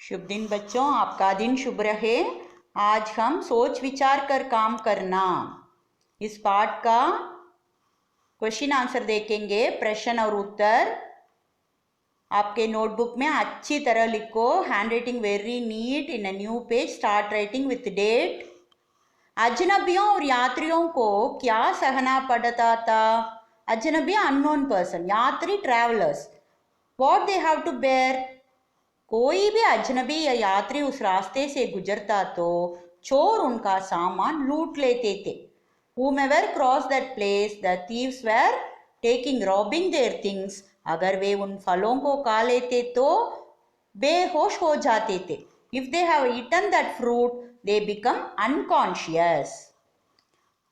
शुभ दिन बच्चों, आपका दिन शुभ रहे। आज हम सोच विचार कर काम करना इस पाठ का क्वेश्चन आंसर देखेंगे। प्रश्न और उत्तर आपके नोटबुक में अच्छी तरह लिखो। Handwriting very neat in a new page. Start writing with date. अजनबियों और यात्रियों को क्या सहना पड़ता था? अजनबी अननोन पर्सन, यात्री travellers. What they have to bear? कोई भी अजनबी या यात्री उस रास्ते से गुजरता तो चोर उनका सामान लूट लेते थे। Whomever crossed that place, the thieves were robbing their things. अगर वे उन फलों को खा लेते तो बेहोश हो जाते थे। If they have eaten that fruit, they become unconscious.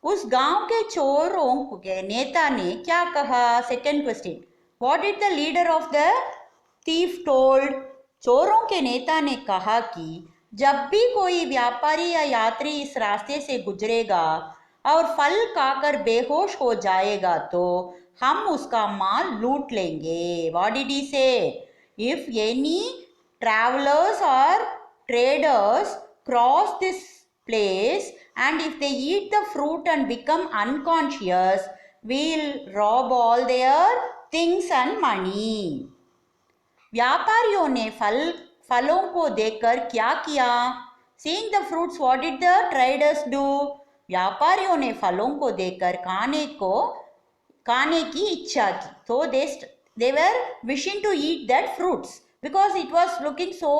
उस गांव के चोरों के नेता ने क्या कहा? Second question, What did the leader of the thief told? चोरों के नेता ने कहा कि जब भी कोई व्यापारी या यात्री इस रास्ते से गुजरेगा और फल खाकर बेहोश हो जाएगा तो हम उसका माल लूट लेंगे। What did he say? If any travelers or traders cross this place and if they eat the fruit and become unconscious, we'll rob all their things and money. व्यापारियों ने फलों को देखकर क्या किया? Seeing the fruits, what did the traders do? व्यापारियों ने फलों को देखकर खाने की इच्छा की। So they were wishing to eat that fruits because it was looking so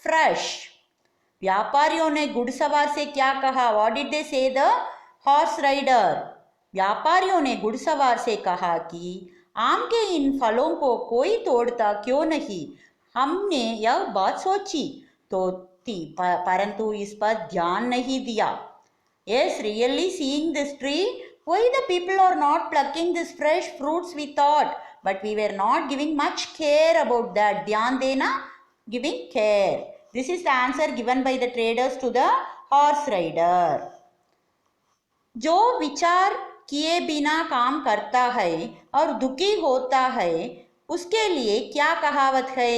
fresh. व्यापारियों ने घुड़सवार से क्या कहा? What did they say? The horse rider. व्यापारियों ने घुड़सवार से कहा कि आम के इन फलों को कोई तोड़ता क्यों नहीं? हमने यह बात सोची तो थी परंतु इस पर ध्यान नहीं दिया। Yes, really seeing this tree, why the people are not plucking this fresh fruits we thought, but we were not giving much care about that. ध्यान देना, giving care. This is the answer given by the traders to the horse rider. जो विचार किए बिना काम करता है और दुखी होता है उसके लिए क्या कहावत है?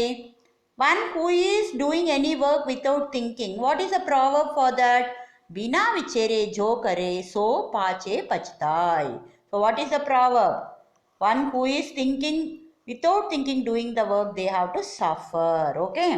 One who is doing any work without thinking. What is the proverb for that? बिना विचारे जो करे सो पाछे पछताए. So what is the proverb? One who is thinking without thinking doing the work, they have to suffer. Okay.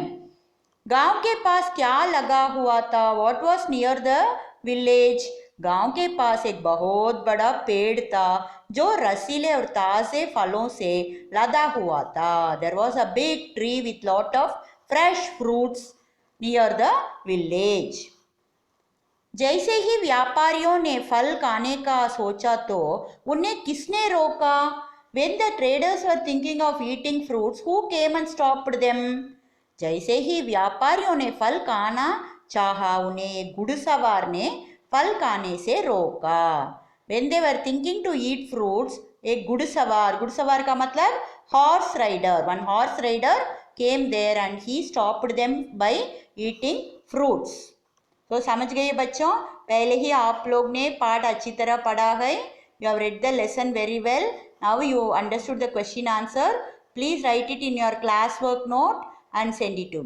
गांव के पास क्या लगा हुआ था? What was near the village? गांव के पास एक बहुत बड़ा पेड़ था जो रसीले और ताजे फलों से लदा हुआ था। There was a big tree with lot of fresh fruits near the village. जैसे ही व्यापारियों ने फल खाने का सोचा तो उन्हें किसने रोका? When the traders were thinking of eating fruits, who came and stopped them? जैसे ही व्यापारियों ने फल खाना चाहा उन्हें एक घुड़सवार ने फल खाने से रोका। When they were thinking to eat fruits, एक घुड़सवार का मतलब horse rider. One horse rider came there and he stopped them by eating fruits. तो समझ गए बच्चों? पहले ही आप लोग ने पाठ अच्छी तरह पढ़ा है. You have read the lesson very well. Now you understood the question answer. Please write it in your class work note and send it to me.